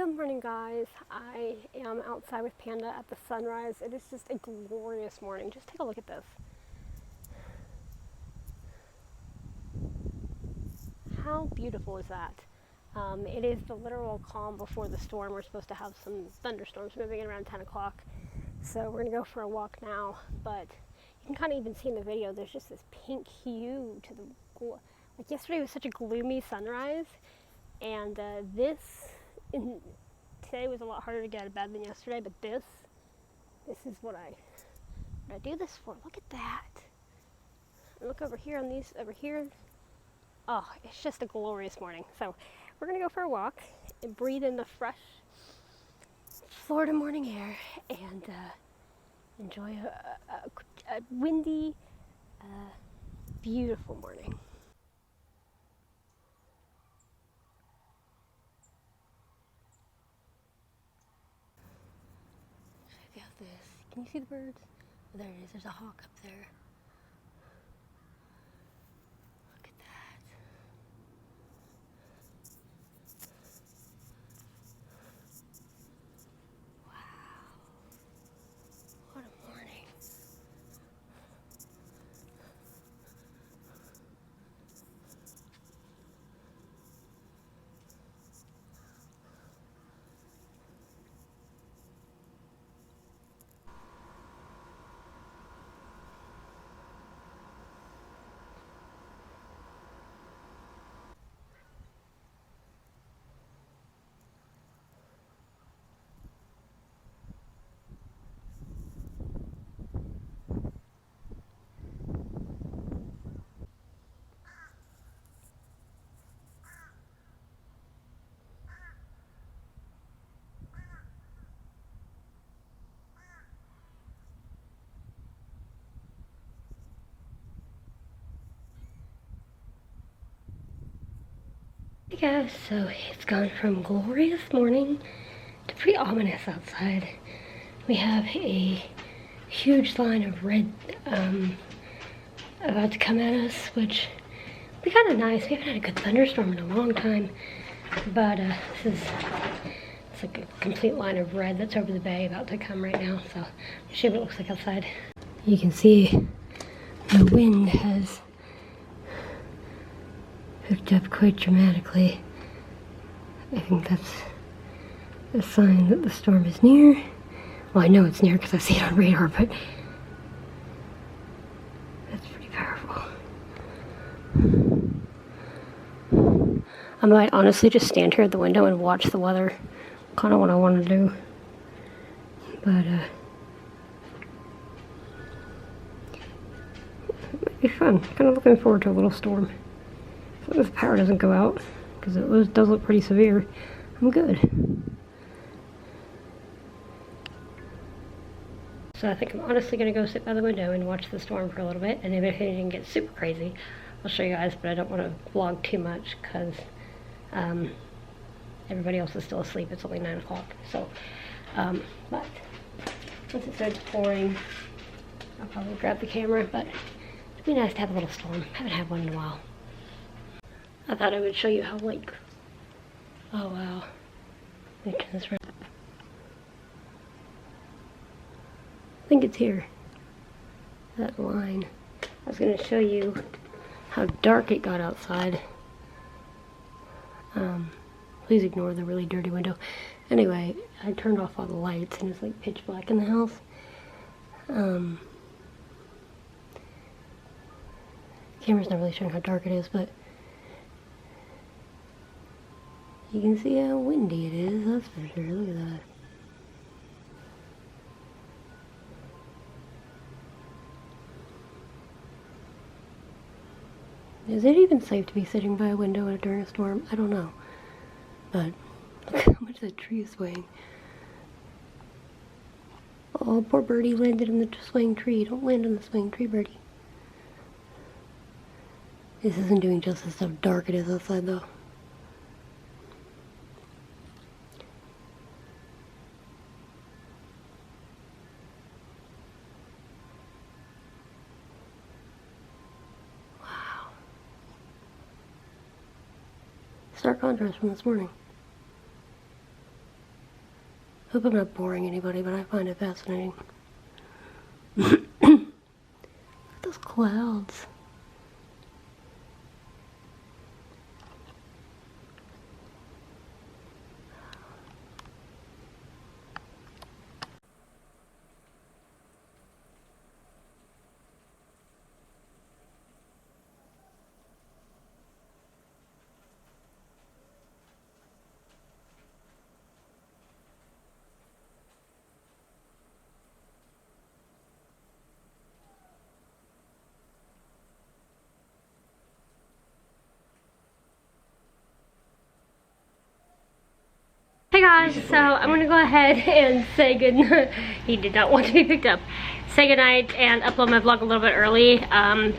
Good morning, guys. I am outside with Panda at the sunrise. It is just a glorious morning. Just take a look at this. How beautiful is that? It is the literal calm before the storm. We're supposed to have some thunderstorms moving in around 10 o'clock. So we're going to go for a walk now. But you can kind of even see in the video, there's just this pink hue to the... Like yesterday was such a gloomy sunrise. And today was a lot harder to get out of bed than yesterday, but this is what I do this for. Look at that. And look over here on these, over here. Oh, it's just a glorious morning. So we're gonna go for a walk and breathe in the fresh Florida morning air and enjoy a windy, beautiful morning. Check out this. Can you see the birds? Oh, there it is. There's a hawk up there. Look at that. Wow. What a morning. Hey guys, so it's gone from glorious morning to pretty ominous outside. We have a huge line of red about to come at us, which will be kind of nice. We haven't had a good thunderstorm in a long time, but it's like a complete line of red that's over the bay about to come right now, so I'll show you what it looks like outside. You can see the wind has picked up quite dramatically. I think that's a sign that the storm is near. Well, I know it's near because I see it on radar, but that's pretty powerful. I might honestly just stand here at the window and watch the weather. Kind of what I want to do. But, it might be fun. Kind of looking forward to a little storm. As long as the power doesn't go out, because it does look pretty severe, I'm good. So I think I'm honestly going to go sit by the window and watch the storm for a little bit, and if anything gets super crazy, I'll show you guys, but I don't want to vlog too much because everybody else is still asleep. It's only 9 o'clock, so, but once it starts pouring, I'll probably grab the camera, but it'd be nice to have a little storm. I haven't had one in a while. I thought I would show you how, like, oh wow, let me turn this around. I think it's here, that line. I was going to show you how dark it got outside. Please ignore the really dirty window. Anyway, I turned off all the lights and it's like pitch black in the house. Camera's not really showing how dark it is, but you can see how windy it is, that's for sure. Look at that. Is it even safe to be sitting by a window during a storm? I don't know. But look how much that tree is swaying. Oh, poor birdie landed in the swaying tree. Don't land in the swaying tree, birdie. This isn't doing justice how dark it is outside, though. Stark contrast from this morning. Hope I'm not boring anybody, but I find it fascinating. Those clouds. Hey guys, so I'm gonna go ahead and say goodnight. He did not want to be picked up. Say goodnight and upload my vlog a little bit early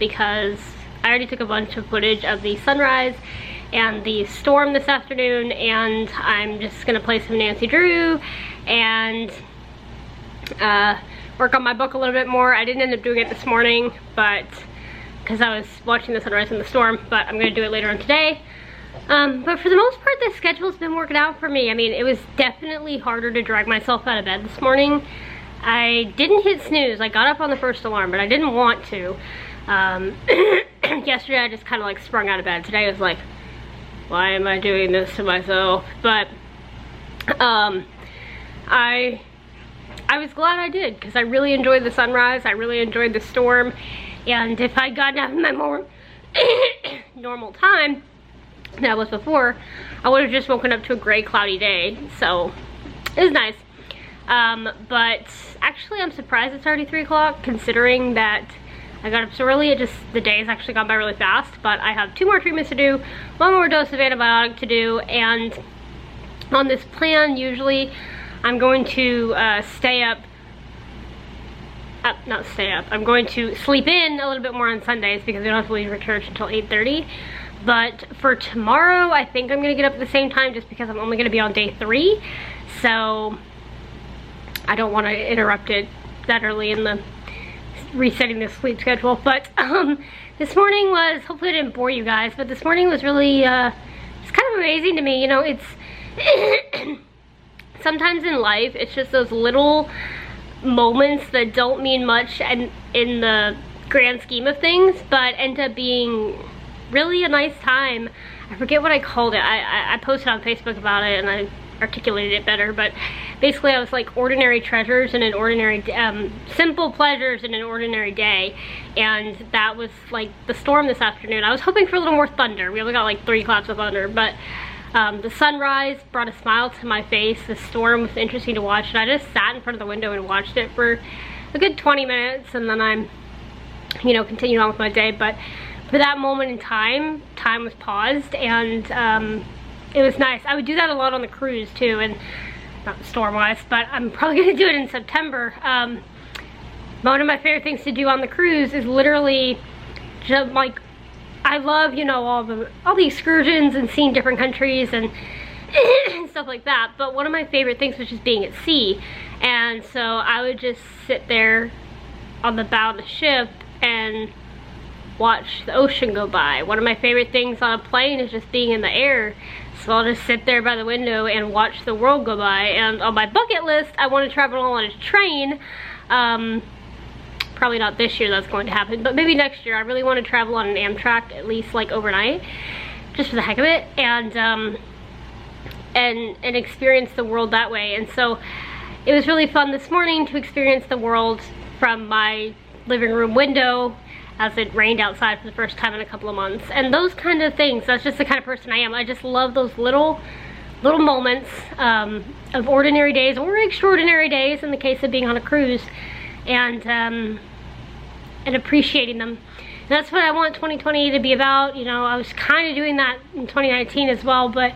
because I already took a bunch of footage of the sunrise and the storm this afternoon, and I'm just gonna play some Nancy Drew and work on my book a little bit more. I didn't end up doing it this morning, but because I was watching the sunrise and the storm, but I'm gonna do it later on today. But for the most part, the schedule's been working out for me. I mean, it was definitely harder to drag myself out of bed this morning. I didn't hit snooze. I got up on the first alarm, but I didn't want to. Yesterday, I just kind of like sprung out of bed. Today, I was like, why am I doing this to myself? But I was glad I did, because I really enjoyed the sunrise. I really enjoyed the storm. And if I'd gotten out of my more normal time that was before, I would have just woken up to a gray, cloudy day. So it was nice. But actually, I'm surprised it's already 3 o'clock, considering that I got up so early. The day has actually gone by really fast. But I have 2 more treatments to do, 1 more dose of antibiotic to do, and on this plan, usually I'm going to I'm going to sleep in a little bit more on Sundays because we don't have to leave for church until 8:30. But for tomorrow, I think I'm gonna get up at the same time just because I'm only gonna be on day 3. So I don't want to interrupt it that early in the resetting the sleep schedule. But this morning was, hopefully I didn't bore you guys, but this morning was really, it's kind of amazing to me. You know, it's, sometimes in life, it's just those little moments that don't mean much and in the grand scheme of things, but end up being really a nice time. I forget what I called it. I posted on Facebook about it and I articulated it better, but basically I was like ordinary treasures in an ordinary, simple pleasures in an ordinary day, and that was like the storm this afternoon. I was hoping for a little more thunder. We only got like 3 claps of thunder, but the sunrise brought a smile to my face. The storm was interesting to watch, and I just sat in front of the window and watched it for a good 20 minutes, and then I'm, you know, continued on with my day. But for that moment in time, time was paused, and it was nice. I would do that a lot on the cruise too, and not storm-wise, but I'm probably gonna do it in September. One of my favorite things to do on the cruise is literally just like, I love, you know, all the excursions and seeing different countries and stuff like that, but one of my favorite things was just being at sea. And so I would just sit there on the bow of the ship and watch the ocean go by. One of my favorite things on a plane is just being in the air. So I'll just sit there by the window and watch the world go by. And on my bucket list, I want to travel on a train. Probably not this year that's going to happen, but maybe next year. I really want to travel on an Amtrak, at least like overnight, just for the heck of it, and experience the world that way. And so it was really fun this morning to experience the world from my living room window as it rained outside for the first time in a couple of months. And those kind of things, that's just the kind of person I am. I just love those little moments of ordinary days or extraordinary days in the case of being on a cruise, and appreciating them. And that's what I want 2020 to be about. You know, I was kind of doing that in 2019 as well, but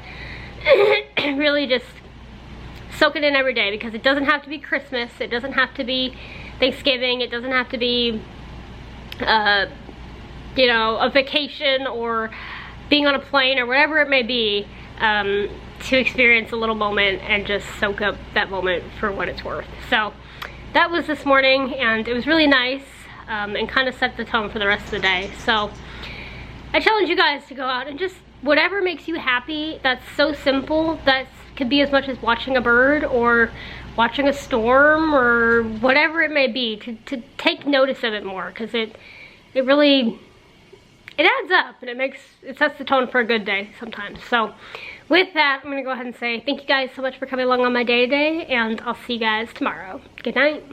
really just soak it in every day, because it doesn't have to be Christmas, it doesn't have to be Thanksgiving, it doesn't have to be you know, a vacation or being on a plane or whatever it may be, to experience a little moment and just soak up that moment for what it's worth. So that was this morning, and it was really nice, and kind of set the tone for the rest of the day. So I challenge you guys to go out and just whatever makes you happy. That's so simple, that could be as much as watching a bird or watching a storm or whatever it may be, to take notice of it more, because it really, it adds up, and it sets the tone for a good day sometimes. So with that, I'm gonna go ahead and say thank you guys so much for coming along on my day today, and I'll see you guys tomorrow. Good night.